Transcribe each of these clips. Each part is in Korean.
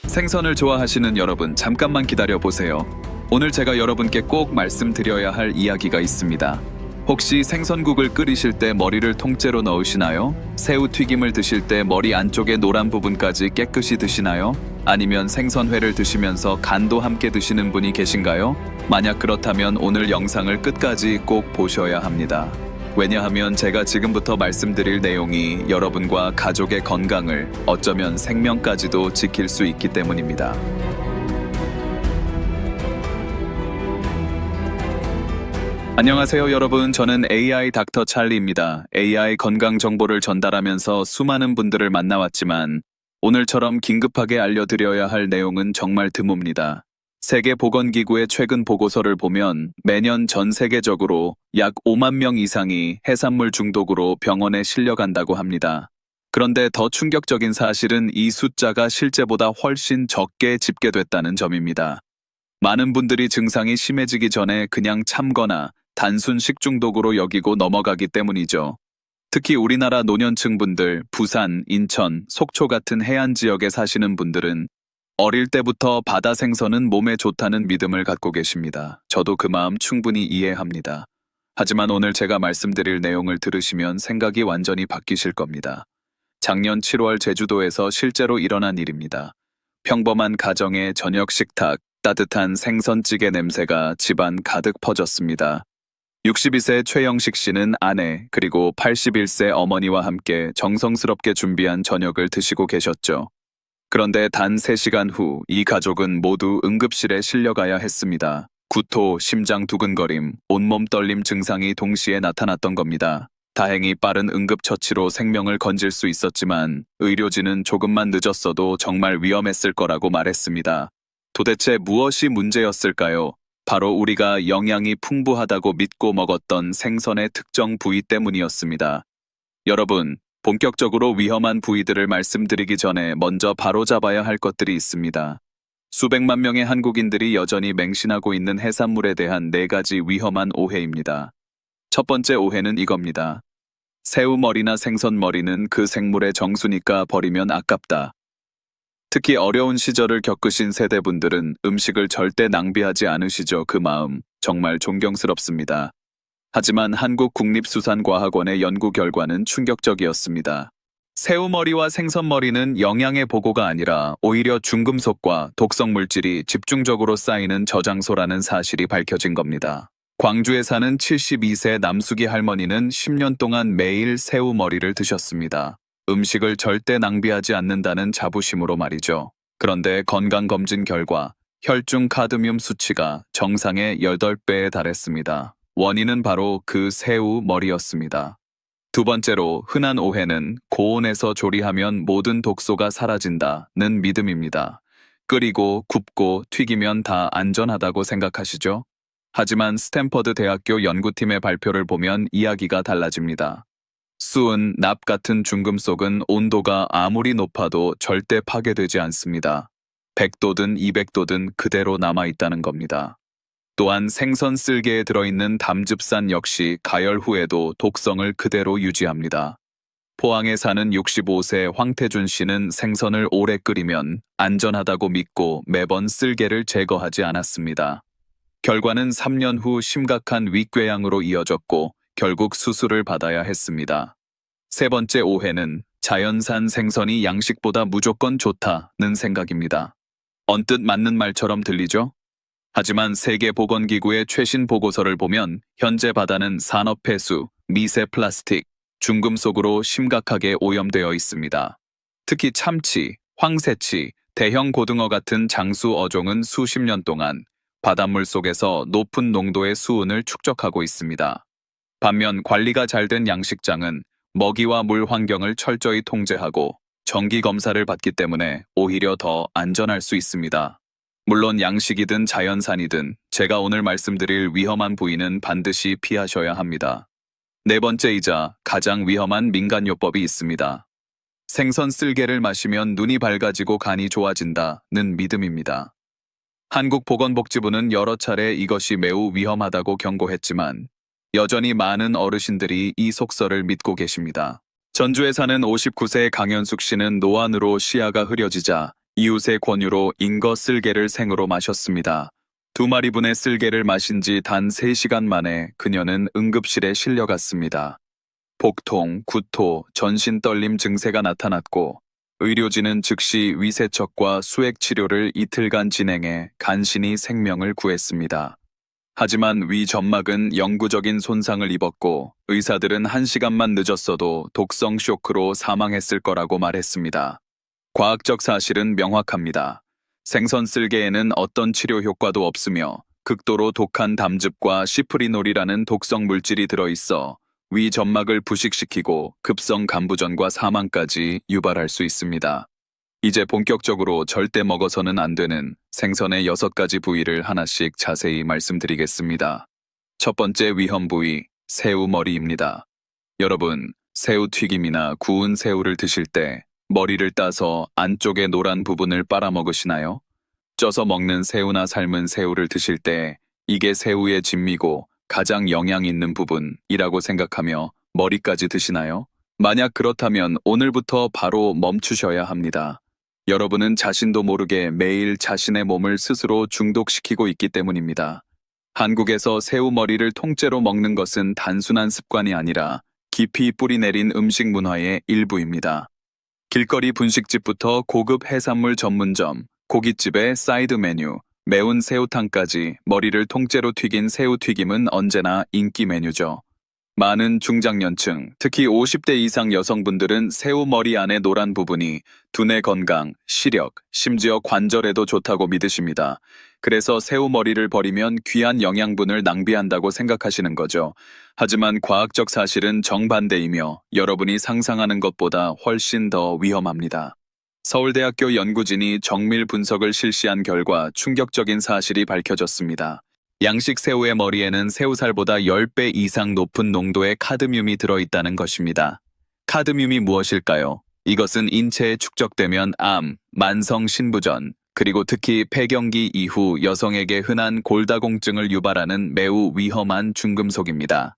생선을 좋아하시는 여러분, 잠깐만 기다려 보세요. 오늘 제가 여러분께 꼭 말씀드려야 할 이야기가 있습니다. 혹시 생선국을 끓이실 때 머리를 통째로 넣으시나요? 새우 튀김을 드실 때 머리 안쪽의 노란 부분까지 깨끗이 드시나요? 아니면 생선회를 드시면서 간도 함께 드시는 분이 계신가요? 만약 그렇다면 오늘 영상을 끝까지 꼭 보셔야 합니다. 왜냐하면 제가 지금부터 말씀드릴 내용이 여러분과 가족의 건강을, 어쩌면 생명까지도 지킬 수 있기 때문입니다. 안녕하세요 여러분, 저는 AI 닥터 찰리입니다. AI 건강 정보를 전달하면서 수많은 분들을 만나왔지만 오늘처럼 긴급하게 알려드려야 할 내용은 정말 드뭅니다. 세계보건기구의 최근 보고서를 보면 매년 전 세계적으로 약 5만 명 이상이 해산물 중독으로 병원에 실려간다고 합니다. 그런데 더 충격적인 사실은 이 숫자가 실제보다 훨씬 적게 집계됐다는 점입니다. 많은 분들이 증상이 심해지기 전에 그냥 참거나 단순 식중독으로 여기고 넘어가기 때문이죠. 특히 우리나라 노년층 분들, 부산, 인천, 속초 같은 해안 지역에 사시는 분들은 어릴 때부터 바다 생선은 몸에 좋다는 믿음을 갖고 계십니다. 저도 그 마음 충분히 이해합니다. 하지만 오늘 제가 말씀드릴 내용을 들으시면 생각이 완전히 바뀌실 겁니다. 작년 7월 제주도에서 실제로 일어난 일입니다. 평범한 가정의 저녁 식탁, 따뜻한 생선찌개 냄새가 집안 가득 퍼졌습니다. 62세 최영식 씨는 아내 그리고 81세 어머니와 함께 정성스럽게 준비한 저녁을 드시고 계셨죠. 그런데 단 3시간 후 이 가족은 모두 응급실에 실려가야 했습니다. 구토, 심장 두근거림, 온몸 떨림 증상이 동시에 나타났던 겁니다. 다행히 빠른 응급처치로 생명을 건질 수 있었지만 의료진은 조금만 늦었어도 정말 위험했을 거라고 말했습니다. 도대체 무엇이 문제였을까요? 바로 우리가 영양이 풍부하다고 믿고 먹었던 생선의 특정 부위 때문이었습니다. 여러분, 본격적으로 위험한 부위들을 말씀드리기 전에 먼저 바로잡아야 할 것들이 있습니다. 수백만 명의 한국인들이 여전히 맹신하고 있는 해산물에 대한 4가지 위험한 오해입니다. 첫 번째 오해는 이겁니다. 새우머리나 생선머리는 그 생물의 정수니까 버리면 아깝다. 특히 어려운 시절을 겪으신 세대분들은 음식을 절대 낭비하지 않으시죠. 그 마음 정말 존경스럽습니다. 하지만 한국국립수산과학원의 연구 결과는 충격적이었습니다. 새우머리와 생선머리는 영양의 보고가 아니라 오히려 중금속과 독성 물질이 집중적으로 쌓이는 저장소라는 사실이 밝혀진 겁니다. 광주에 사는 72세 남숙이 할머니는 10년 동안 매일 새우머리를 드셨습니다. 음식을 절대 낭비하지 않는다는 자부심으로 말이죠. 그런데 건강검진 결과 혈중 카드뮴 수치가 정상의 8배에 달했습니다. 원인은 바로 그 새우 머리였습니다. 두 번째로 흔한 오해는 고온에서 조리하면 모든 독소가 사라진다는 믿음입니다. 끓이고 굽고 튀기면 다 안전하다고 생각하시죠? 하지만 스탠퍼드 대학교 연구팀의 발표를 보면 이야기가 달라집니다. 수은, 납 같은 중금속은 온도가 아무리 높아도 절대 파괴되지 않습니다. 100도든 200도든 그대로 남아있다는 겁니다. 또한 생선 쓸개에 들어있는 담즙산 역시 가열 후에도 독성을 그대로 유지합니다. 포항에 사는 65세 황태준 씨는 생선을 오래 끓이면 안전하다고 믿고 매번 쓸개를 제거하지 않았습니다. 결과는 3년 후 심각한 위궤양으로 이어졌고 결국 수술을 받아야 했습니다. 세 번째 오해는 자연산 생선이 양식보다 무조건 좋다는 생각입니다. 언뜻 맞는 말처럼 들리죠? 하지만 세계보건기구의 최신 보고서를 보면 현재 바다는 산업폐수, 미세 플라스틱, 중금속으로 심각하게 오염되어 있습니다. 특히 참치, 황새치, 대형 고등어 같은 장수 어종은 수십 년 동안 바닷물 속에서 높은 농도의 수은을 축적하고 있습니다. 반면 관리가 잘 된 양식장은 먹이와 물 환경을 철저히 통제하고 정기 검사를 받기 때문에 오히려 더 안전할 수 있습니다. 물론 양식이든 자연산이든 제가 오늘 말씀드릴 위험한 부위는 반드시 피하셔야 합니다. 네 번째이자 가장 위험한 민간요법이 있습니다. 생선 쓸개를 마시면 눈이 밝아지고 간이 좋아진다는 믿음입니다. 한국보건복지부는 여러 차례 이것이 매우 위험하다고 경고했지만 여전히 많은 어르신들이 이 속설을 믿고 계십니다. 전주에 사는 59세 강현숙 씨는 노안으로 시야가 흐려지자 이웃의 권유로 인거 쓸개를 생으로 마셨습니다. 2마리분의 쓸개를 마신 지 단 3시간 만에 그녀는 응급실에 실려갔습니다. 복통, 구토, 전신 떨림 증세가 나타났고 의료진은 즉시 위세척과 수액 치료를 이틀간 진행해 간신히 생명을 구했습니다. 하지만 위 점막은 영구적인 손상을 입었고 의사들은 1시간만 늦었어도 독성 쇼크로 사망했을 거라고 말했습니다. 과학적 사실은 명확합니다. 생선 쓸개에는 어떤 치료 효과도 없으며 극도로 독한 담즙과 시프리놀이라는 독성 물질이 들어있어 위 점막을 부식시키고 급성 간부전과 사망까지 유발할 수 있습니다. 이제 본격적으로 절대 먹어서는 안 되는 생선의 6가지 부위를 하나씩 자세히 말씀드리겠습니다. 첫 번째 위험 부위, 새우 머리입니다. 여러분, 새우 튀김이나 구운 새우를 드실 때 머리를 따서 안쪽의 노란 부분을 빨아먹으시나요? 쪄서 먹는 새우나 삶은 새우를 드실 때 이게 새우의 진미고 가장 영양 있는 부분이라고 생각하며 머리까지 드시나요? 만약 그렇다면 오늘부터 바로 멈추셔야 합니다. 여러분은 자신도 모르게 매일 자신의 몸을 스스로 중독시키고 있기 때문입니다. 한국에서 새우 머리를 통째로 먹는 것은 단순한 습관이 아니라 깊이 뿌리내린 음식 문화의 일부입니다. 길거리 분식집부터 고급 해산물 전문점, 고깃집의 사이드 메뉴, 매운 새우탕까지 머리를 통째로 튀긴 새우튀김은 언제나 인기 메뉴죠. 많은 중장년층, 특히 50대 이상 여성분들은 새우 머리 안의 노란 부분이 두뇌 건강, 시력, 심지어 관절에도 좋다고 믿으십니다. 그래서 새우 머리를 버리면 귀한 영양분을 낭비한다고 생각하시는 거죠. 하지만 과학적 사실은 정반대이며 여러분이 상상하는 것보다 훨씬 더 위험합니다. 서울대학교 연구진이 정밀 분석을 실시한 결과 충격적인 사실이 밝혀졌습니다. 양식 새우의 머리에는 새우살보다 10배 이상 높은 농도의 카드뮴이 들어있다는 것입니다. 카드뮴이 무엇일까요? 이것은 인체에 축적되면 암, 만성 신부전, 그리고 특히 폐경기 이후 여성에게 흔한 골다공증을 유발하는 매우 위험한 중금속입니다.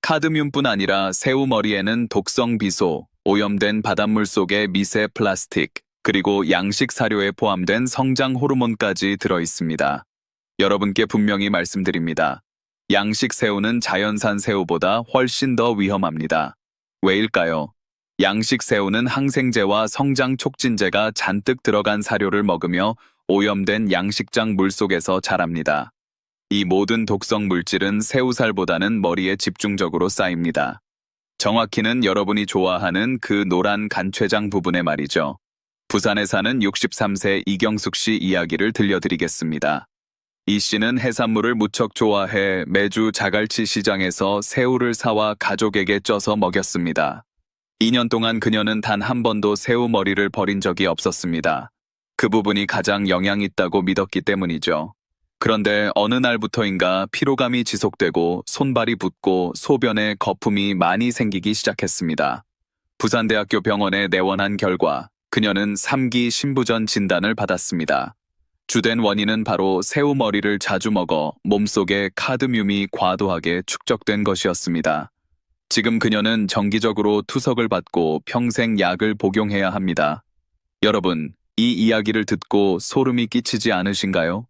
카드뮴뿐 아니라 새우 머리에는 독성 비소, 오염된 바닷물 속의 미세 플라스틱, 그리고 양식 사료에 포함된 성장 호르몬까지 들어있습니다. 여러분께 분명히 말씀드립니다. 양식 새우는 자연산 새우보다 훨씬 더 위험합니다. 왜일까요? 양식 새우는 항생제와 성장 촉진제가 잔뜩 들어간 사료를 먹으며 오염된 양식장 물속에서 자랍니다. 이 모든 독성 물질은 새우살보다는 머리에 집중적으로 쌓입니다. 정확히는 여러분이 좋아하는 그 노란 간췌장 부분에 말이죠. 부산에 사는 63세 이경숙 씨 이야기를 들려드리겠습니다. 이 씨는 해산물을 무척 좋아해 매주 자갈치 시장에서 새우를 사와 가족에게 쪄서 먹였습니다. 2년 동안 그녀는 단 한 번도 새우 머리를 버린 적이 없었습니다. 그 부분이 가장 영향 있다고 믿었기 때문이죠. 그런데 어느 날부터인가 피로감이 지속되고 손발이 붓고 소변에 거품이 많이 생기기 시작했습니다. 부산대학교 병원에 내원한 결과 그녀는 3기 신부전 진단을 받았습니다. 주된 원인은 바로 새우 머리를 자주 먹어 몸속에 카드뮴이 과도하게 축적된 것이었습니다. 지금 그녀는 정기적으로 투석을 받고 평생 약을 복용해야 합니다. 여러분, 이 이야기를 듣고 소름이 끼치지 않으신가요?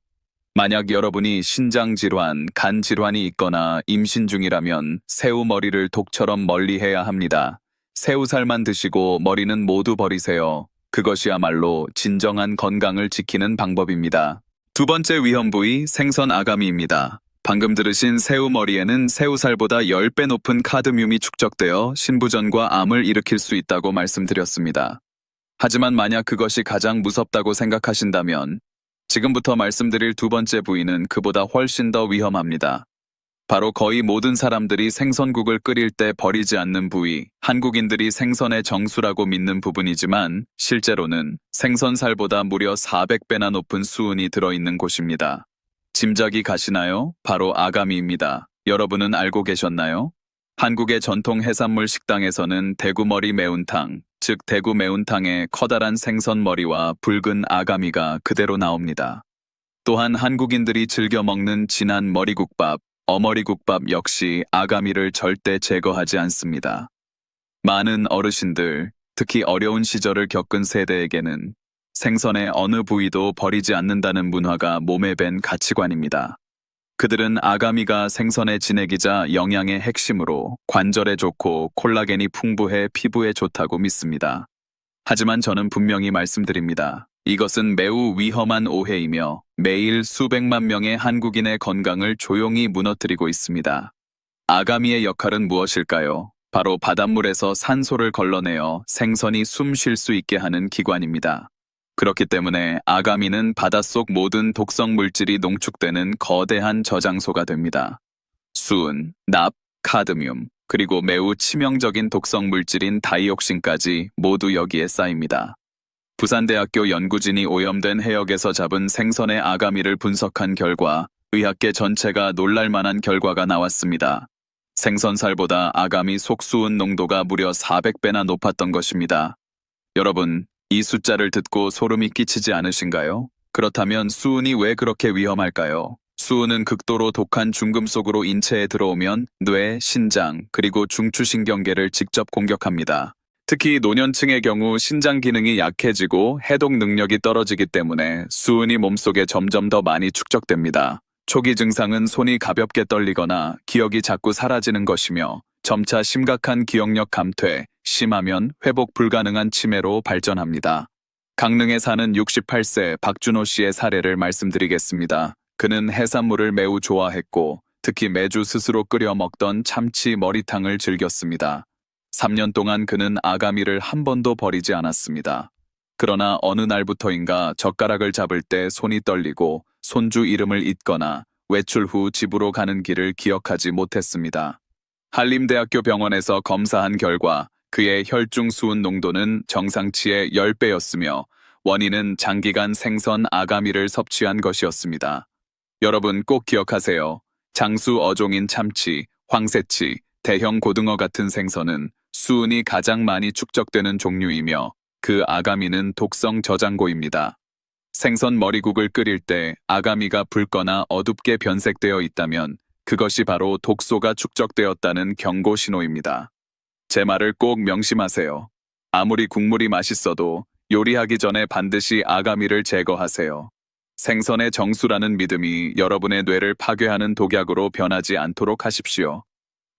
만약 여러분이 신장질환, 간질환이 있거나 임신 중이라면 새우 머리를 독처럼 멀리해야 합니다. 새우살만 드시고 머리는 모두 버리세요. 그것이야말로 진정한 건강을 지키는 방법입니다. 두 번째 위험 부위, 생선 아가미입니다. 방금 들으신 새우 머리에는 새우살보다 10배 높은 카드뮴이 축적되어 신부전과 암을 일으킬 수 있다고 말씀드렸습니다. 하지만 만약 그것이 가장 무섭다고 생각하신다면 지금부터 말씀드릴 두 번째 부위는 그보다 훨씬 더 위험합니다. 바로 거의 모든 사람들이 생선국을 끓일 때 버리지 않는 부위, 한국인들이 생선의 정수라고 믿는 부분이지만 실제로는 생선살보다 무려 400배나 높은 수은이 들어있는 곳입니다. 짐작이 가시나요? 바로 아가미입니다. 여러분은 알고 계셨나요? 한국의 전통 해산물 식당에서는 대구머리 매운탕, 즉 대구 매운탕에 커다란 생선 머리와 붉은 아가미가 그대로 나옵니다. 또한 한국인들이 즐겨 먹는 진한 머리국밥, 어머리국밥 역시 아가미를 절대 제거하지 않습니다. 많은 어르신들, 특히 어려운 시절을 겪은 세대에게는 생선의 어느 부위도 버리지 않는다는 문화가 몸에 밴 가치관입니다. 그들은 아가미가 생선의 진액이자 영양의 핵심으로 관절에 좋고 콜라겐이 풍부해 피부에 좋다고 믿습니다. 하지만 저는 분명히 말씀드립니다. 이것은 매우 위험한 오해이며 매일 수백만 명의 한국인의 건강을 조용히 무너뜨리고 있습니다. 아가미의 역할은 무엇일까요? 바로 바닷물에서 산소를 걸러내어 생선이 숨 쉴 수 있게 하는 기관입니다. 그렇기 때문에 아가미는 바닷속 모든 독성 물질이 농축되는 거대한 저장소가 됩니다. 수은, 납, 카드뮴, 그리고 매우 치명적인 독성 물질인 다이옥신까지 모두 여기에 쌓입니다. 부산대학교 연구진이 오염된 해역에서 잡은 생선의 아가미를 분석한 결과 의학계 전체가 놀랄만한 결과가 나왔습니다. 생선살보다 아가미 속수은 농도가 무려 400배나 높았던 것입니다. 여러분, 이 숫자를 듣고 소름이 끼치지 않으신가요? 그렇다면 수은이 왜 그렇게 위험할까요? 수은은 극도로 독한 중금 속으로 인체에 들어오면 뇌, 신장, 그리고 중추신경계를 직접 공격합니다. 특히 노년층의 경우 신장 기능이 약해지고 해독 능력이 떨어지기 때문에 수은이 몸속에 점점 더 많이 축적됩니다. 초기 증상은 손이 가볍게 떨리거나 기억이 자꾸 사라지는 것이며 점차 심각한 기억력 감퇴, 심하면 회복 불가능한 치매로 발전합니다. 강릉에 사는 68세 박준호 씨의 사례를 말씀드리겠습니다. 그는 해산물을 매우 좋아했고 특히 매주 스스로 끓여 먹던 참치 머리탕을 즐겼습니다. 3년 동안 그는 아가미를 한 번도 버리지 않았습니다. 그러나 어느 날부터인가 젓가락을 잡을 때 손이 떨리고 손주 이름을 잊거나 외출 후 집으로 가는 길을 기억하지 못했습니다. 한림대학교 병원에서 검사한 결과 그의 혈중 수은 농도는 정상치의 10배였으며 원인은 장기간 생선 아가미를 섭취한 것이었습니다. 여러분 꼭 기억하세요. 장수 어종인 참치, 황새치, 대형 고등어 같은 생선은 수은이 가장 많이 축적되는 종류이며 그 아가미는 독성 저장고입니다. 생선 머리국을 끓일 때 아가미가 붉거나 어둡게 변색되어 있다면 그것이 바로 독소가 축적되었다는 경고 신호입니다. 제 말을 꼭 명심하세요. 아무리 국물이 맛있어도 요리하기 전에 반드시 아가미를 제거하세요. 생선의 정수라는 믿음이 여러분의 뇌를 파괴하는 독약으로 변하지 않도록 하십시오.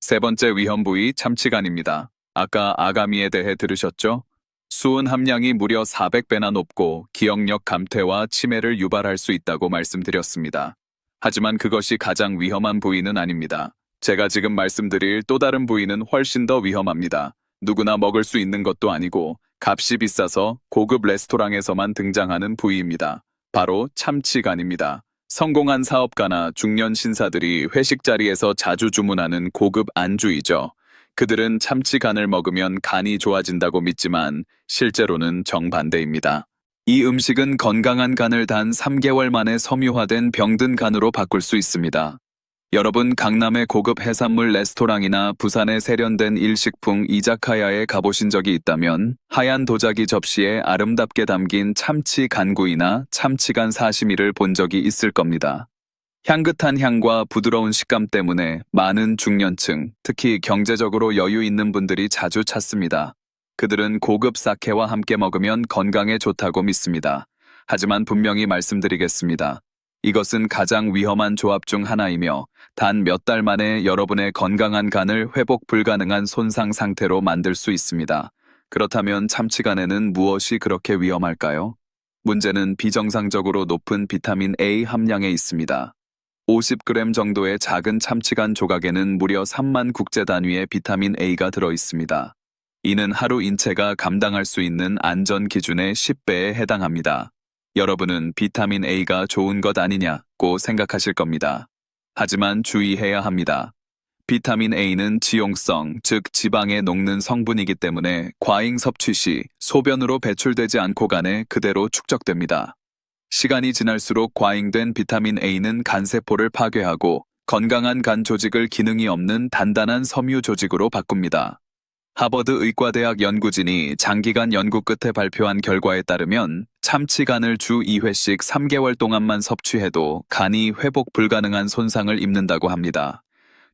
세 번째 위험 부위 참치간입니다. 아까 아가미에 대해 들으셨죠? 수은 함량이 무려 400배나 높고 기억력 감퇴와 치매를 유발할 수 있다고 말씀드렸습니다. 하지만 그것이 가장 위험한 부위는 아닙니다. 제가 지금 말씀드릴 또 다른 부위는 훨씬 더 위험합니다. 누구나 먹을 수 있는 것도 아니고 값이 비싸서 고급 레스토랑에서만 등장하는 부위입니다. 바로 참치간입니다. 성공한 사업가나 중년 신사들이 회식 자리에서 자주 주문하는 고급 안주이죠. 그들은 참치간을 먹으면 간이 좋아진다고 믿지만 실제로는 정반대입니다. 이 음식은 건강한 간을 단 3개월 만에 섬유화된 병든 간으로 바꿀 수 있습니다. 여러분 강남의 고급 해산물 레스토랑이나 부산의 세련된 일식풍 이자카야에 가보신 적이 있다면 하얀 도자기 접시에 아름답게 담긴 참치 간구이나 참치간 사시미를 본 적이 있을 겁니다. 향긋한 향과 부드러운 식감 때문에 많은 중년층, 특히 경제적으로 여유 있는 분들이 자주 찾습니다. 그들은 고급 사케와 함께 먹으면 건강에 좋다고 믿습니다. 하지만 분명히 말씀드리겠습니다. 이것은 가장 위험한 조합 중 하나이며 단 몇 달 만에 여러분의 건강한 간을 회복 불가능한 손상 상태로 만들 수 있습니다. 그렇다면 참치간에는 무엇이 그렇게 위험할까요? 문제는 비정상적으로 높은 비타민 A 함량에 있습니다. 50g 정도의 작은 참치간 조각에는 무려 3만 국제 단위의 비타민 A가 들어 있습니다. 이는 하루 인체가 감당할 수 있는 안전 기준의 10배에 해당합니다. 여러분은 비타민 A가 좋은 것 아니냐고 생각하실 겁니다. 하지만 주의해야 합니다. 비타민 A는 지용성, 즉 지방에 녹는 성분이기 때문에 과잉 섭취 시 소변으로 배출되지 않고 간에 그대로 축적됩니다. 시간이 지날수록 과잉된 비타민 A는 간세포를 파괴하고 건강한 간 조직을 기능이 없는 단단한 섬유 조직으로 바꿉니다. 하버드 의과대학 연구진이 장기간 연구 끝에 발표한 결과에 따르면 참치간을 주 2회씩 3개월 동안만 섭취해도 간이 회복 불가능한 손상을 입는다고 합니다.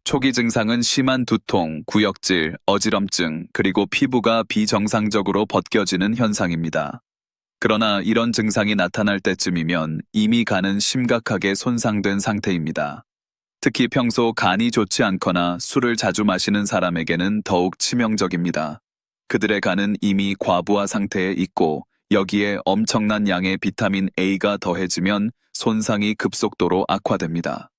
초기 증상은 심한 두통, 구역질, 어지럼증, 그리고 피부가 비정상적으로 벗겨지는 현상입니다. 그러나 이런 증상이 나타날 때쯤이면 이미 간은 심각하게 손상된 상태입니다. 특히 평소 간이 좋지 않거나 술을 자주 마시는 사람에게는 더욱 치명적입니다. 그들의 간은 이미 과부하 상태에 있고 여기에 엄청난 양의 비타민 A가 더해지면 손상이 급속도로 악화됩니다.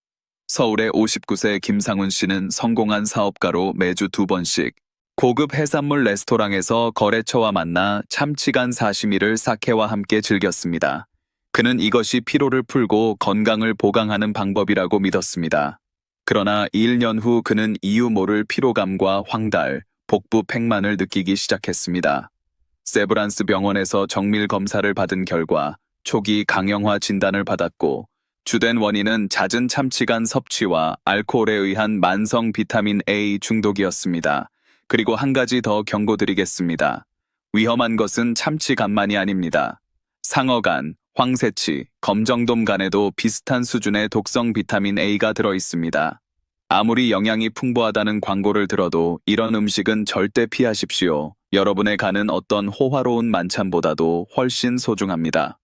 서울의 59세 김상훈 씨는 성공한 사업가로 매주 2번씩 고급 해산물 레스토랑에서 거래처와 만나 참치간 사시미를 사케와 함께 즐겼습니다. 그는 이것이 피로를 풀고 건강을 보강하는 방법이라고 믿었습니다. 그러나 1년 후 그는 이유 모를 피로감과 황달, 복부 팽만을 느끼기 시작했습니다. 세브란스 병원에서 정밀 검사를 받은 결과 초기 강형화 진단을 받았고 주된 원인은 잦은 참치간 섭취와 알코올에 의한 만성 비타민 A 중독이었습니다. 그리고 한 가지 더 경고드리겠습니다. 위험한 것은 참치간만이 아닙니다. 상어간, 황새치, 검정돔간에도 비슷한 수준의 독성 비타민 A가 들어있습니다. 아무리 영양이 풍부하다는 광고를 들어도 이런 음식은 절대 피하십시오. 여러분의 간은 어떤 호화로운 만찬보다도 훨씬 소중합니다.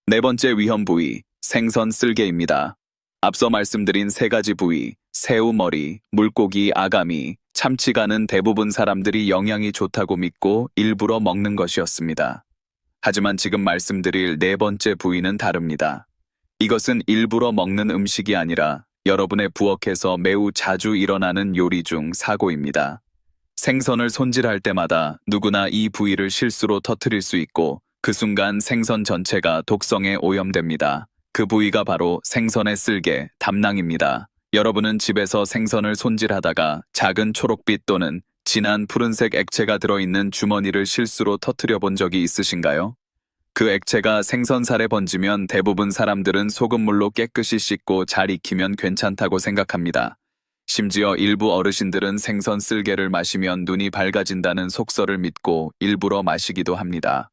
네 번째 위험 부위, 생선 쓸개입니다. 앞서 말씀드린 세 가지 부위, 새우머리, 물고기 아가미, 참치간은 대부분 사람들이 영양이 좋다고 믿고 일부러 먹는 것이었습니다. 하지만 지금 말씀드릴 네 번째 부위는 다릅니다. 이것은 일부러 먹는 음식이 아니라 여러분의 부엌에서 매우 자주 일어나는 요리 중 사고입니다. 생선을 손질할 때마다 누구나 이 부위를 실수로 터뜨릴 수 있고 그 순간 생선 전체가 독성에 오염됩니다. 그 부위가 바로 생선의 쓸개, 담낭입니다. 여러분은 집에서 생선을 손질하다가 작은 초록빛 또는 진한 푸른색 액체가 들어있는 주머니를 실수로 터뜨려 본 적이 있으신가요? 그 액체가 생선살에 번지면 대부분 사람들은 소금물로 깨끗이 씻고 잘 익히면 괜찮다고 생각합니다. 심지어 일부 어르신들은 생선 쓸개를 마시면 눈이 밝아진다는 속설을 믿고 일부러 마시기도 합니다.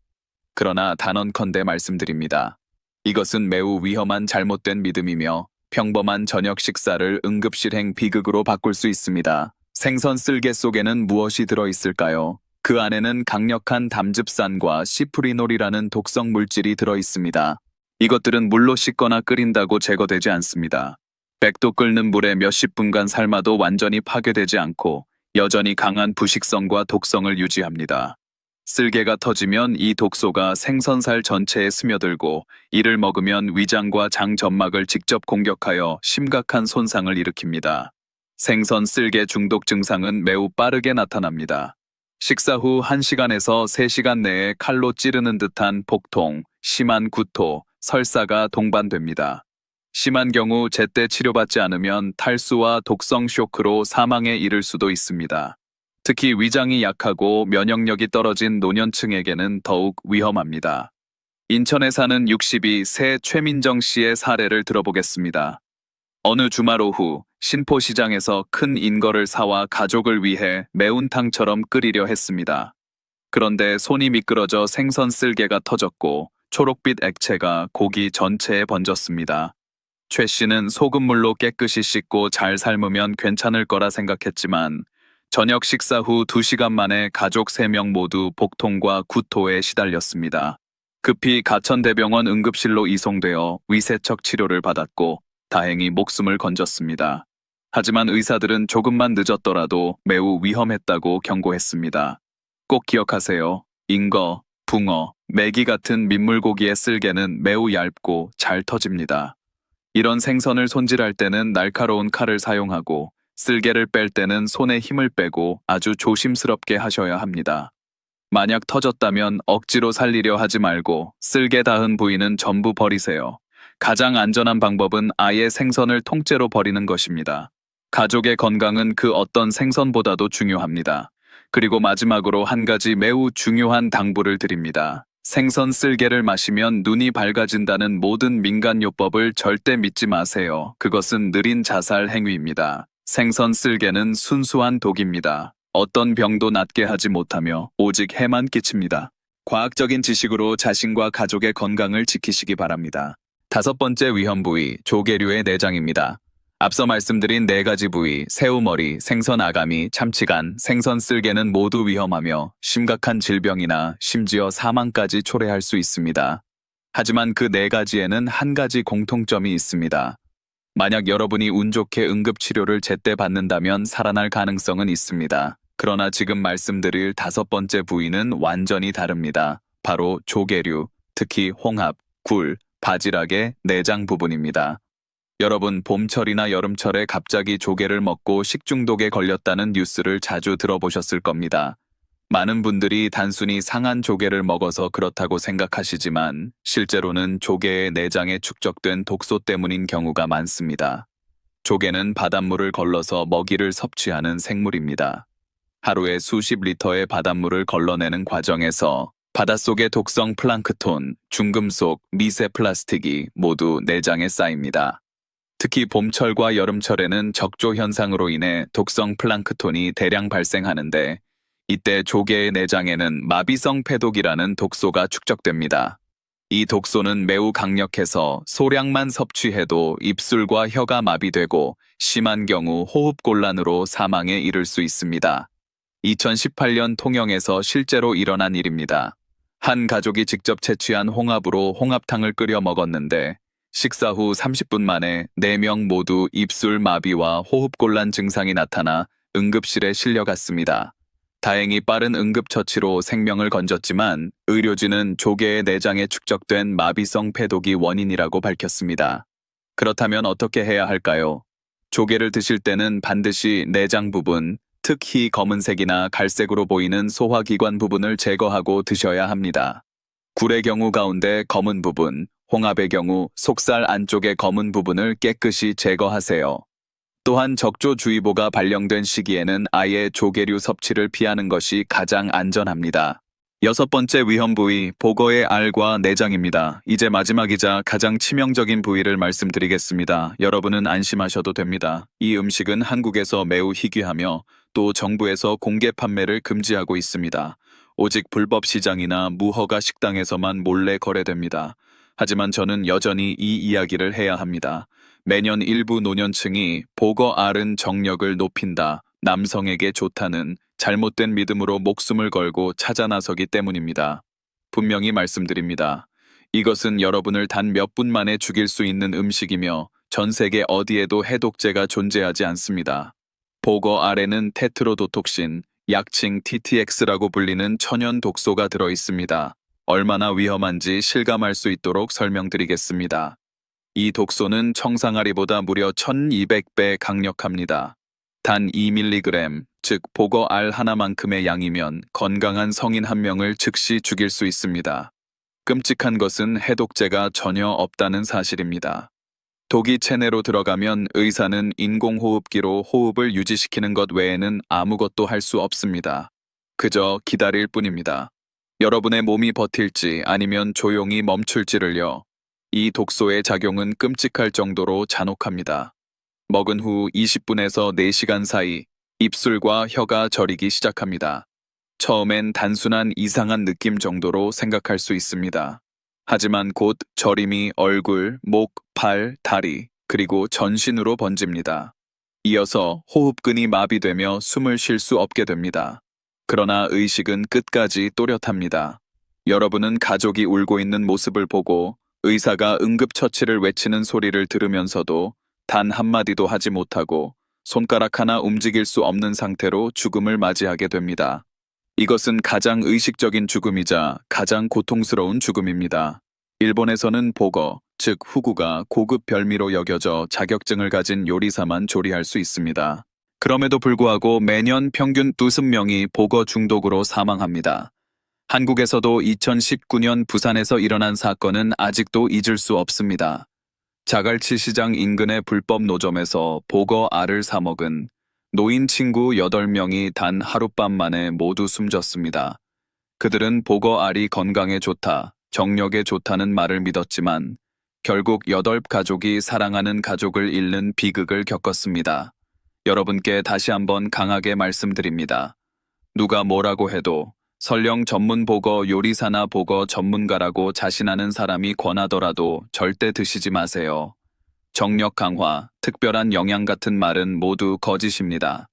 그러나 단언컨대 말씀드립니다. 이것은 매우 위험한 잘못된 믿음이며 평범한 저녁 식사를 응급실행 비극으로 바꿀 수 있습니다. 생선 쓸개 속에는 무엇이 들어있을까요? 그 안에는 강력한 담즙산과 시프리놀이라는 독성 물질이 들어있습니다. 이것들은 물로 씻거나 끓인다고 제거되지 않습니다. 100도 끓는 물에 몇십 분간 삶아도 완전히 파괴되지 않고 여전히 강한 부식성과 독성을 유지합니다. 쓸개가 터지면 이 독소가 생선살 전체에 스며들고 이를 먹으면 위장과 장 점막을 직접 공격하여 심각한 손상을 일으킵니다. 생선 쓸개 중독 증상은 매우 빠르게 나타납니다. 식사 후 1시간에서 3시간 내에 칼로 찌르는 듯한 복통, 심한 구토, 설사가 동반됩니다. 심한 경우 제때 치료받지 않으면 탈수와 독성 쇼크로 사망에 이를 수도 있습니다. 특히 위장이 약하고 면역력이 떨어진 노년층에게는 더욱 위험합니다. 인천에 사는 62세 최민정 씨의 사례를 들어보겠습니다. 어느 주말 오후 신포시장에서 큰 인거를 사와 가족을 위해 매운탕처럼 끓이려 했습니다. 그런데 손이 미끄러져 생선 쓸개가 터졌고 초록빛 액체가 고기 전체에 번졌습니다. 최 씨는 소금물로 깨끗이 씻고 잘 삶으면 괜찮을 거라 생각했지만 저녁 식사 후 2시간 만에 가족 3명 모두 복통과 구토에 시달렸습니다. 급히 가천대병원 응급실로 이송되어 위세척 치료를 받았고 다행히 목숨을 건졌습니다. 하지만 의사들은 조금만 늦었더라도 매우 위험했다고 경고했습니다. 꼭 기억하세요. 잉거, 붕어, 메기 같은 민물고기의 쓸개는 매우 얇고 잘 터집니다. 이런 생선을 손질할 때는 날카로운 칼을 사용하고 쓸개를 뺄 때는 손에 힘을 빼고 아주 조심스럽게 하셔야 합니다. 만약 터졌다면 억지로 살리려 하지 말고 쓸개 닿은 부위는 전부 버리세요. 가장 안전한 방법은 아예 생선을 통째로 버리는 것입니다. 가족의 건강은 그 어떤 생선보다도 중요합니다. 그리고 마지막으로 한 가지 매우 중요한 당부를 드립니다. 생선 쓸개를 마시면 눈이 밝아진다는 모든 민간요법을 절대 믿지 마세요. 그것은 느린 자살 행위입니다. 생선 쓸개는 순수한 독입니다. 어떤 병도 낫게 하지 못하며 오직 해만 끼칩니다. 과학적인 지식으로 자신과 가족의 건강을 지키시기 바랍니다. 5번째 위험 부위, 조개류의 내장입니다. 앞서 말씀드린 네 가지 부위, 새우머리, 생선 아가미, 참치간, 생선 쓸개는 모두 위험하며 심각한 질병이나 심지어 사망까지 초래할 수 있습니다. 하지만 그 네 가지에는 한 가지 공통점이 있습니다. 만약 여러분이 운 좋게 응급치료를 제때 받는다면 살아날 가능성은 있습니다. 그러나 지금 말씀드릴 다섯 번째 부위는 완전히 다릅니다. 바로 조개류, 특히 홍합, 굴, 바지락의 내장 부분입니다. 여러분, 봄철이나 여름철에 갑자기 조개를 먹고 식중독에 걸렸다는 뉴스를 자주 들어보셨을 겁니다. 많은 분들이 단순히 상한 조개를 먹어서 그렇다고 생각하시지만 실제로는 조개의 내장에 축적된 독소 때문인 경우가 많습니다. 조개는 바닷물을 걸러서 먹이를 섭취하는 생물입니다. 하루에 수십 리터의 바닷물을 걸러내는 과정에서 바닷속의 독성 플랑크톤, 중금속, 미세 플라스틱이 모두 내장에 쌓입니다. 특히 봄철과 여름철에는 적조 현상으로 인해 독성 플랑크톤이 대량 발생하는데 이때 조개의 내장에는 마비성 패독이라는 독소가 축적됩니다. 이 독소는 매우 강력해서 소량만 섭취해도 입술과 혀가 마비되고 심한 경우 호흡곤란으로 사망에 이를 수 있습니다. 2018년 통영에서 실제로 일어난 일입니다. 한 가족이 직접 채취한 홍합으로 홍합탕을 끓여 먹었는데 식사 후 30분 만에 4명 모두 입술 마비와 호흡곤란 증상이 나타나 응급실에 실려갔습니다. 다행히 빠른 응급처치로 생명을 건졌지만 의료진은 조개의 내장에 축적된 마비성 패독이 원인이라고 밝혔습니다. 그렇다면 어떻게 해야 할까요? 조개를 드실 때는 반드시 내장 부분, 특히 검은색이나 갈색으로 보이는 소화기관 부분을 제거하고 드셔야 합니다. 굴의 경우 가운데 검은 부분, 홍합의 경우 속살 안쪽의 검은 부분을 깨끗이 제거하세요. 또한 적조주의보가 발령된 시기에는 아예 조개류 섭취를 피하는 것이 가장 안전합니다. 여섯 번째 위험 부위, 보거의 알과 내장입니다. 이제 마지막이자 가장 치명적인 부위를 말씀드리겠습니다. 여러분은 안심하셔도 됩니다. 이 음식은 한국에서 매우 희귀하며 또 정부에서 공개 판매를 금지하고 있습니다. 오직 불법 시장이나 무허가 식당에서만 몰래 거래됩니다. 하지만 저는 여전히 이 이야기를 해야 합니다. 매년 일부 노년층이 보거알은 정력을 높인다, 남성에게 좋다는 잘못된 믿음으로 목숨을 걸고 찾아 나서기 때문입니다. 분명히 말씀드립니다. 이것은 여러분을 단 몇 분 만에 죽일 수 있는 음식이며 전 세계 어디에도 해독제가 존재하지 않습니다. 보거알에는 테트로도톡신, 약칭 TTX라고 불리는 천연 독소가 들어 있습니다. 얼마나 위험한지 실감할 수 있도록 설명드리겠습니다. 이 독소는 청상아리보다 무려 1200배 강력합니다. 단 2mg, 즉 보거알 하나만큼의 양이면 건강한 성인 한 명을 즉시 죽일 수 있습니다. 끔찍한 것은 해독제가 전혀 없다는 사실입니다. 독이 체내로 들어가면 의사는 인공호흡기로 호흡을 유지시키는 것 외에는 아무것도 할 수 없습니다. 그저 기다릴 뿐입니다. 여러분의 몸이 버틸지 아니면 조용히 멈출지를요. 이 독소의 작용은 끔찍할 정도로 잔혹합니다. 먹은 후 20분에서 4시간 사이 입술과 혀가 저리기 시작합니다. 처음엔 단순한 이상한 느낌 정도로 생각할 수 있습니다. 하지만 곧 저림이 얼굴, 목, 팔, 다리, 그리고 전신으로 번집니다. 이어서 호흡근이 마비되며 숨을 쉴 수 없게 됩니다. 그러나 의식은 끝까지 또렷합니다. 여러분은 가족이 울고 있는 모습을 보고 의사가 응급처치를 외치는 소리를 들으면서도 단 한마디도 하지 못하고 손가락 하나 움직일 수 없는 상태로 죽음을 맞이하게 됩니다. 이것은 가장 의식적인 죽음이자 가장 고통스러운 죽음입니다. 일본에서는 보거, 즉 후구가 고급 별미로 여겨져 자격증을 가진 요리사만 조리할 수 있습니다. 그럼에도 불구하고 매년 평균 20명이 보거 중독으로 사망합니다. 한국에서도 2019년 부산에서 일어난 사건은 아직도 잊을 수 없습니다. 자갈치 시장 인근의 불법 노점에서 보거 알을 사 먹은 노인 친구 8명이 단 하룻밤 만에 모두 숨졌습니다. 그들은 보거 알이 건강에 좋다, 정력에 좋다는 말을 믿었지만 결국 8가족이 사랑하는 가족을 잃는 비극을 겪었습니다. 여러분께 다시 한번 강하게 말씀드립니다. 누가 뭐라고 해도 설령 전문 보거 요리사나 보거 전문가라고 자신하는 사람이 권하더라도 절대 드시지 마세요. 정력 강화, 특별한 영양 같은 말은 모두 거짓입니다.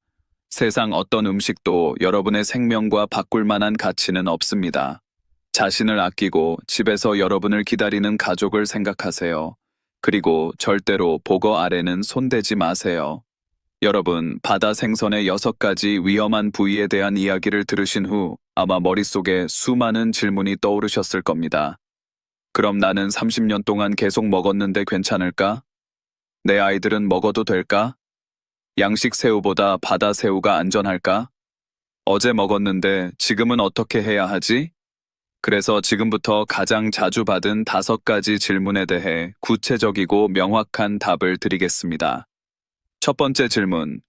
세상 어떤 음식도 여러분의 생명과 바꿀 만한 가치는 없습니다. 자신을 아끼고 집에서 여러분을 기다리는 가족을 생각하세요. 그리고 절대로 보거 아래는 손대지 마세요. 여러분, 바다 생선의 6가지 위험한 부위에 대한 이야기를 들으신 후 아마 머릿속에 수많은 질문이 떠오르셨을 겁니다. 그럼 나는 30년 동안 계속 먹었는데 괜찮을까? 내 아이들은 먹어도 될까? 양식 새우보다 바다 새우가 안전할까? 어제 먹었는데 지금은 어떻게 해야 하지? 그래서 지금부터 가장 자주 받은 5가지 질문에 대해 구체적이고 명확한 답을 드리겠습니다. 첫 번째 질문.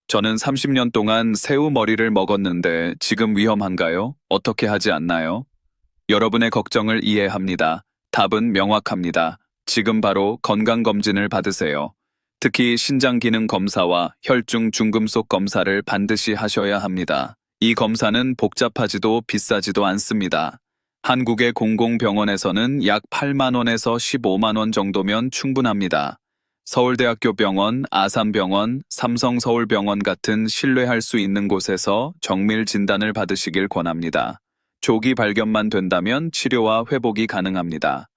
저는 30년 동안 새우 머리를 먹었는데 지금 위험한가요? 어떻게 하지 않나요? 여러분의 걱정을 이해합니다. 답은 명확합니다. 지금 바로 건강검진을 받으세요. 특히 신장기능 검사와 혈중 중금속 검사를 반드시 하셔야 합니다. 이 검사는 복잡하지도 비싸지도 않습니다. 한국의 공공병원에서는 약 8만 원에서 15만 원 정도면 충분합니다. 서울대학교 병원, 아산병원, 삼성서울병원 같은 신뢰할 수 있는 곳에서 정밀 진단을 받으시길 권합니다. 조기 발견만 된다면 치료와 회복이 가능합니다.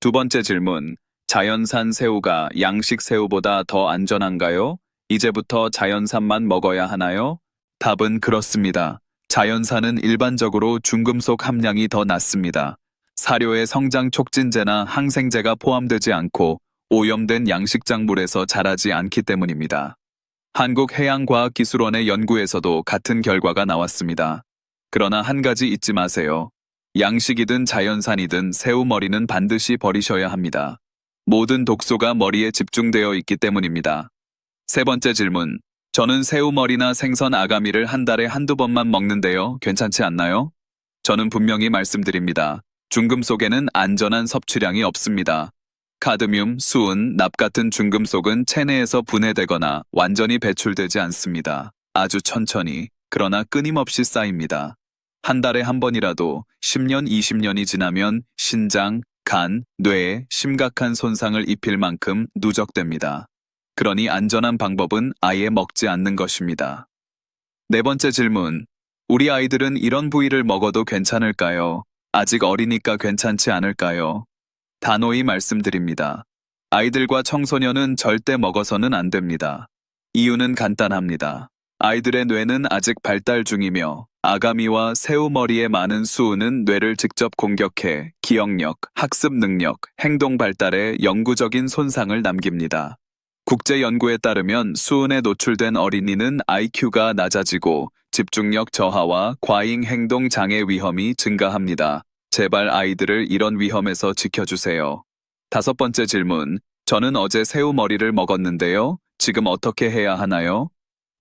두 번째 질문. 자연산 새우가 양식 새우보다 더 안전한가요? 이제부터 자연산만 먹어야 하나요? 답은 그렇습니다. 자연산은 일반적으로 중금속 함량이 더 낮습니다. 사료에 성장 촉진제나 항생제가 포함되지 않고 오염된 양식작물에서 자라지 않기 때문입니다. 한국해양과학기술원의 연구에서도 같은 결과가 나왔습니다. 그러나 한 가지 잊지 마세요. 양식이든 자연산이든 새우 머리는 반드시 버리셔야 합니다. 모든 독소가 머리에 집중되어 있기 때문입니다. 세 번째 질문. 저는 새우 머리나 생선 아가미를 한 달에 한두 번만 먹는데요. 괜찮지 않나요? 저는 분명히 말씀드립니다. 중금속에는 안전한 섭취량이 없습니다. 카드뮴, 수은, 납 같은 중금속은 체내에서 분해되거나 완전히 배출되지 않습니다. 아주 천천히, 그러나 끊임없이 쌓입니다. 한 달에 한 번이라도 10년, 20년이 지나면 신장, 간, 뇌에 심각한 손상을 입힐 만큼 누적됩니다. 그러니 안전한 방법은 아예 먹지 않는 것입니다. 네 번째 질문. 우리 아이들은 이런 부위를 먹어도 괜찮을까요? 아직 어리니까 괜찮지 않을까요? 단호히 말씀드립니다. 아이들과 청소년은 절대 먹어서는 안 됩니다. 이유는 간단합니다. 아이들의 뇌는 아직 발달 중이며 아가미와 새우 머리에 많은 수은은 뇌를 직접 공격해 기억력, 학습 능력, 행동 발달에 영구적인 손상을 남깁니다. 국제 연구에 따르면 수은에 노출된 어린이는 IQ가 낮아지고 집중력 저하와 과잉 행동 장애 위험이 증가합니다. 제발 아이들을 이런 위험에서 지켜주세요. 다섯 번째 질문. 저는 어제 새우 머리를 먹었는데요. 지금 어떻게 해야 하나요?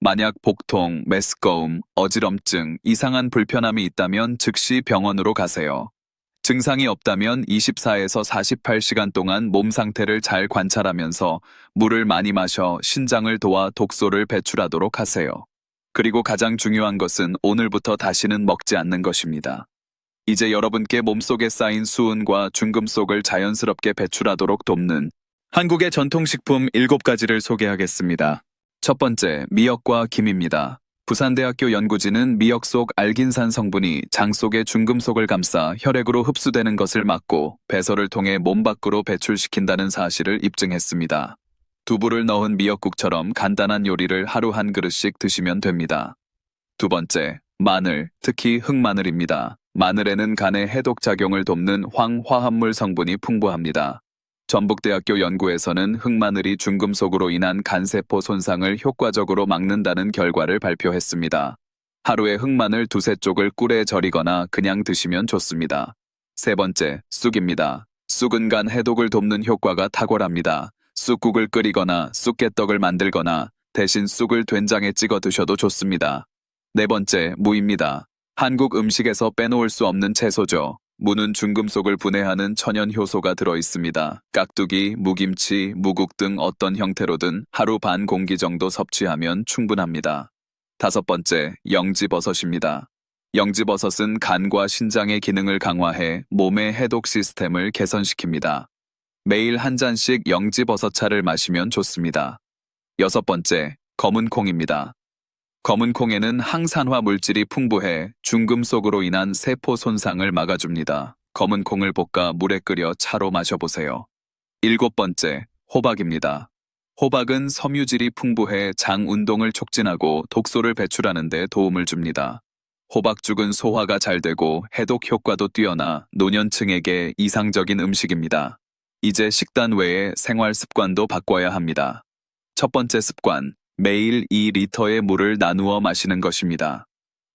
만약 복통, 메스꺼움, 어지럼증, 이상한 불편함이 있다면 즉시 병원으로 가세요. 증상이 없다면 24에서 48시간 동안 몸 상태를 잘 관찰하면서 물을 많이 마셔 신장을 도와 독소를 배출하도록 하세요. 그리고 가장 중요한 것은 오늘부터 다시는 먹지 않는 것입니다. 이제 여러분께 몸속에 쌓인 수은과 중금속을 자연스럽게 배출하도록 돕는 한국의 전통식품 7가지를 소개하겠습니다. 첫 번째, 미역과 김입니다. 부산대학교 연구진은 미역 속 알긴산 성분이 장 속의 중금속을 감싸 혈액으로 흡수되는 것을 막고 배설을 통해 몸 밖으로 배출시킨다는 사실을 입증했습니다. 두부를 넣은 미역국처럼 간단한 요리를 하루 한 그릇씩 드시면 됩니다. 두 번째, 마늘, 특히 흑마늘입니다. 마늘에는 간의 해독작용을 돕는 황화합물 성분이 풍부합니다. 전북대학교 연구에서는 흑마늘이 중금속으로 인한 간세포 손상을 효과적으로 막는다는 결과를 발표했습니다. 하루에 흑마늘 2-3쪽을 꿀에 절이거나 그냥 드시면 좋습니다. 세 번째, 쑥입니다. 쑥은 간 해독을 돕는 효과가 탁월합니다. 쑥국을 끓이거나 쑥개떡을 만들거나 대신 쑥을 된장에 찍어 드셔도 좋습니다. 네 번째, 무입니다. 한국 음식에서 빼놓을 수 없는 채소죠. 무는 중금속을 분해하는 천연 효소가 들어있습니다. 깍두기, 무김치, 무국 등 어떤 형태로든 하루 반 공기 정도 섭취하면 충분합니다. 다섯 번째, 영지버섯입니다. 영지버섯은 간과 신장의 기능을 강화해 몸의 해독 시스템을 개선시킵니다. 매일 한 잔씩 영지버섯차를 마시면 좋습니다. 6번째, 검은 콩입니다. 검은 콩에는 항산화 물질이 풍부해 중금속으로 인한 세포 손상을 막아줍니다. 검은 콩을 볶아 물에 끓여 차로 마셔보세요. 7번째, 호박입니다. 호박은 섬유질이 풍부해 장 운동을 촉진하고 독소를 배출하는 데 도움을 줍니다. 호박죽은 소화가 잘 되고 해독 효과도 뛰어나 노년층에게 이상적인 음식입니다. 이제 식단 외에 생활 습관도 바꿔야 합니다. 첫 번째 습관, 매일 2리터의 물을 나누어 마시는 것입니다.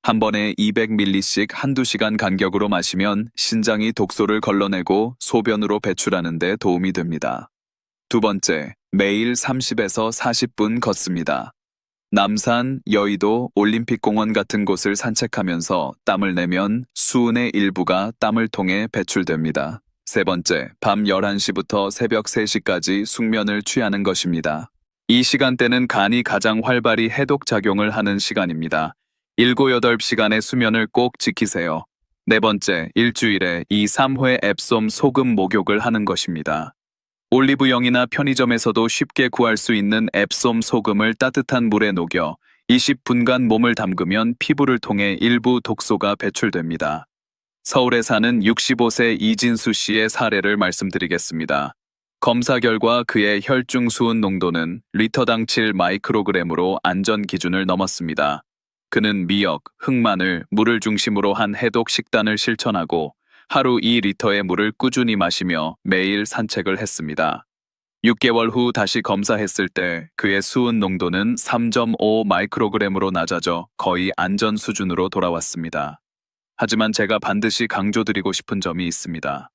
한 번에 200ml씩 한두 시간 간격으로 마시면 신장이 독소를 걸러내고 소변으로 배출하는 데 도움이 됩니다. 두 번째, 매일 30에서 40분 걷습니다. 남산, 여의도, 올림픽공원 같은 곳을 산책하면서 땀을 내면 수은의 일부가 땀을 통해 배출됩니다. 세 번째, 밤 11시부터 새벽 3시까지 숙면을 취하는 것입니다. 이 시간대는 간이 가장 활발히 해독 작용을 하는 시간입니다. 7, 8시간의 수면을 꼭 지키세요. 네 번째, 일주일에 2, 3회 앱솜 소금 목욕을 하는 것입니다. 올리브영이나 편의점에서도 쉽게 구할 수 있는 앱솜 소금을 따뜻한 물에 녹여 20분간 몸을 담그면 피부를 통해 일부 독소가 배출됩니다. 서울에 사는 65세 이진수 씨의 사례를 말씀드리겠습니다. 검사 결과 그의 혈중 수은 농도는 리터당 7 마이크로그램으로 안전 기준을 넘었습니다. 그는 미역, 흑마늘, 물을 중심으로 한 해독 식단을 실천하고 하루 2리터의 물을 꾸준히 마시며 매일 산책을 했습니다. 6개월 후 다시 검사했을 때 그의 수은 농도는 3.5 마이크로그램으로 낮아져 거의 안전 수준으로 돌아왔습니다. 하지만 제가 반드시 강조드리고 싶은 점이 있습니다.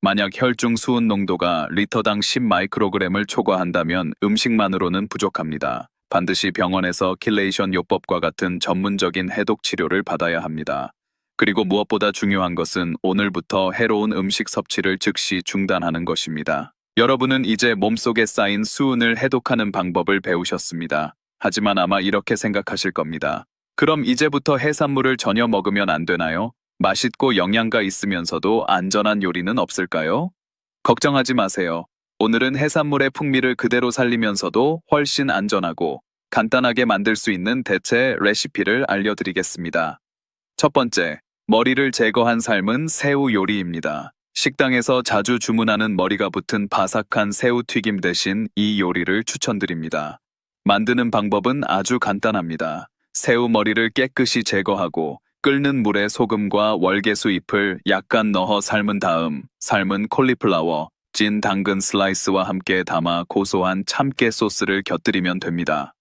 만약 혈중 수은 농도가 리터당 10 마이크로그램을 초과한다면 음식만으로는 부족합니다. 반드시 병원에서 킬레이션 요법과 같은 전문적인 해독 치료를 받아야 합니다. 그리고 무엇보다 중요한 것은 오늘부터 해로운 음식 섭취를 즉시 중단하는 것입니다. 여러분은 이제 몸속에 쌓인 수은을 해독하는 방법을 배우셨습니다. 하지만 아마 이렇게 생각하실 겁니다. 그럼 이제부터 해산물을 전혀 먹으면 안 되나요? 맛있고 영양가 있으면서도 안전한 요리는 없을까요? 걱정하지 마세요. 오늘은 해산물의 풍미를 그대로 살리면서도 훨씬 안전하고 간단하게 만들 수 있는 대체 레시피를 알려드리겠습니다. 첫 번째, 머리를 제거한 삶은 새우 요리입니다. 식당에서 자주 주문하는 머리가 붙은 바삭한 새우 튀김 대신 이 요리를 추천드립니다. 만드는 방법은 아주 간단합니다. 새우 머리를 깨끗이 제거하고 끓는 물에 소금과 월계수 잎을 약간 넣어 삶은 다음 삶은 콜리플라워, 찐 당근 슬라이스와 함께 담아 고소한 참깨 소스를 곁들이면 됩니다.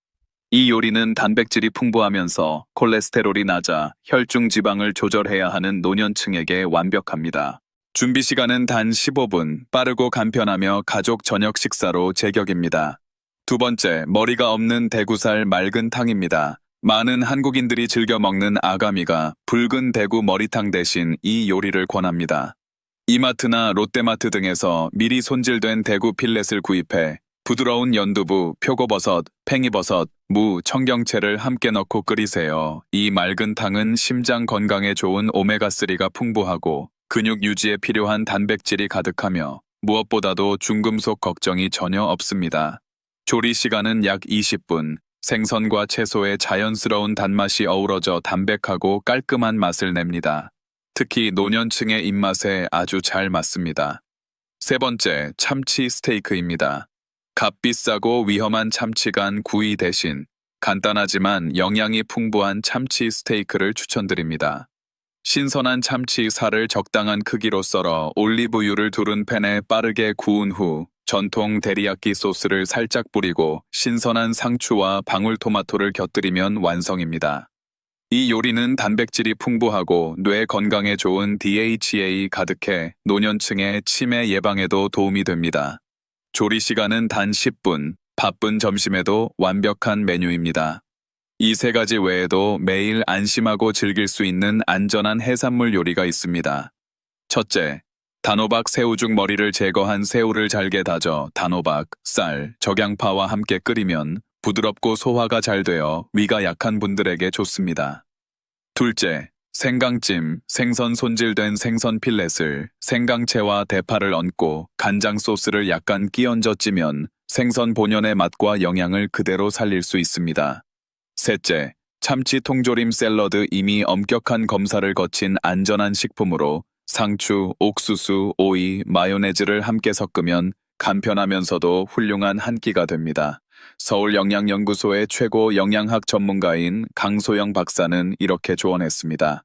이 요리는 단백질이 풍부하면서 콜레스테롤이 낮아 혈중 지방을 조절해야 하는 노년층에게 완벽합니다. 준비 시간은 단 15분, 빠르고 간편하며 가족 저녁 식사로 제격입니다. 두 번째, 머리가 없는 대구살 맑은 탕입니다. 많은 한국인들이 즐겨 먹는 아가미가 붉은 대구 머리탕 대신 이 요리를 권합니다. 이마트나 롯데마트 등에서 미리 손질된 대구 필렛을 구입해 부드러운 연두부, 표고버섯, 팽이버섯, 무, 청경채를 함께 넣고 끓이세요. 이 맑은 탕은 심장 건강에 좋은 오메가3가 풍부하고 근육 유지에 필요한 단백질이 가득하며 무엇보다도 중금속 걱정이 전혀 없습니다. 조리 시간은 약 20분, 생선과 채소의 자연스러운 단맛이 어우러져 담백하고 깔끔한 맛을 냅니다. 특히 노년층의 입맛에 아주 잘 맞습니다. 세 번째, 참치 스테이크입니다. 값비싸고 위험한 참치간 구이 대신 간단하지만 영양이 풍부한 참치 스테이크를 추천드립니다. 신선한 참치 살을 적당한 크기로 썰어 올리브유를 두른 팬에 빠르게 구운 후 전통 데리야끼 소스를 살짝 뿌리고 신선한 상추와 방울토마토를 곁들이면 완성입니다. 이 요리는 단백질이 풍부하고 뇌 건강에 좋은 DHA 가득해 노년층의 치매 예방에도 도움이 됩니다. 조리 시간은 단 10분, 바쁜 점심에도 완벽한 메뉴입니다. 이 세 가지 외에도 매일 안심하고 즐길 수 있는 안전한 해산물 요리가 있습니다. 첫째, 단호박 새우죽 머리를 제거한 새우를 잘게 다져 단호박, 쌀, 적양파와 함께 끓이면 부드럽고 소화가 잘 되어 위가 약한 분들에게 좋습니다. 둘째, 생강찜, 생선 손질된 생선 필렛을 생강채와 대파를 얹고 간장 소스를 약간 끼얹어 찌면 생선 본연의 맛과 영양을 그대로 살릴 수 있습니다. 셋째, 참치 통조림 샐러드. 이미 엄격한 검사를 거친 안전한 식품으로 상추, 옥수수, 오이, 마요네즈를 함께 섞으면 간편하면서도 훌륭한 한 끼가 됩니다. 서울영양연구소의 최고 영양학 전문가인 강소영 박사는 이렇게 조언했습니다.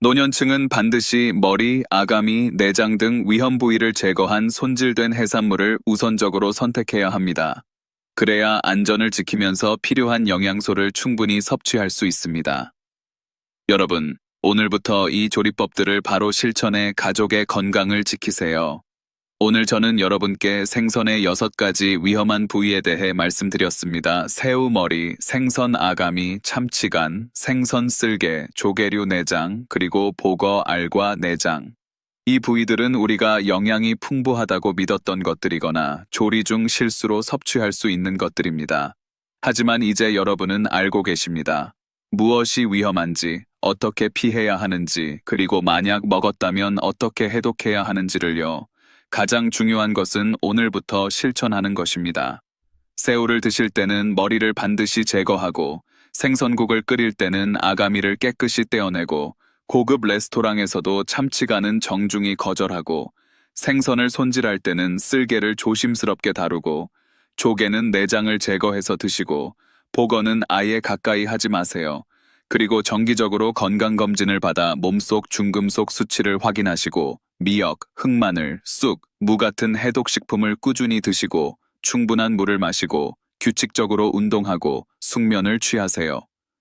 노년층은 반드시 머리, 아가미, 내장 등 위험 부위를 제거한 손질된 해산물을 우선적으로 선택해야 합니다. 그래야 안전을 지키면서 필요한 영양소를 충분히 섭취할 수 있습니다. 여러분, 오늘부터 이 조리법들을 바로 실천해 가족의 건강을 지키세요. 오늘 저는 여러분께 생선의 6가지 위험한 부위에 대해 말씀드렸습니다. 새우머리, 생선 아가미, 참치간, 생선 쓸개, 조개류 내장, 그리고 보거 알과 내장. 이 부위들은 우리가 영양이 풍부하다고 믿었던 것들이거나 조리 중 실수로 섭취할 수 있는 것들입니다. 하지만 이제 여러분은 알고 계십니다. 무엇이 위험한지, 어떻게 피해야 하는지, 그리고 만약 먹었다면 어떻게 해독해야 하는지를요. 가장 중요한 것은 오늘부터 실천하는 것입니다. 새우를 드실 때는 머리를 반드시 제거하고, 생선국을 끓일 때는 아가미를 깨끗이 떼어내고, 고급 레스토랑에서도 참치간은 정중히 거절하고, 생선을 손질할 때는 쓸개를 조심스럽게 다루고, 조개는 내장을 제거해서 드시고, 보거는 아예 가까이 하지 마세요. 그리고 정기적으로 건강검진을 받아 몸속 중금속 수치를 확인하시고, 미역, 흑마늘, 쑥, 무 같은 해독식품을 꾸준히 드시고, 충분한 물을 마시고, 규칙적으로 운동하고, 숙면을 취하세요.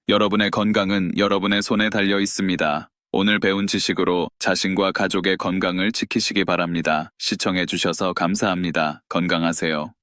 여러분의 건강은 여러분의 손에 달려 있습니다. 오늘 배운 지식으로 자신과 가족의 건강을 지키시기 바랍니다. 시청해 주셔서 감사합니다. 건강하세요.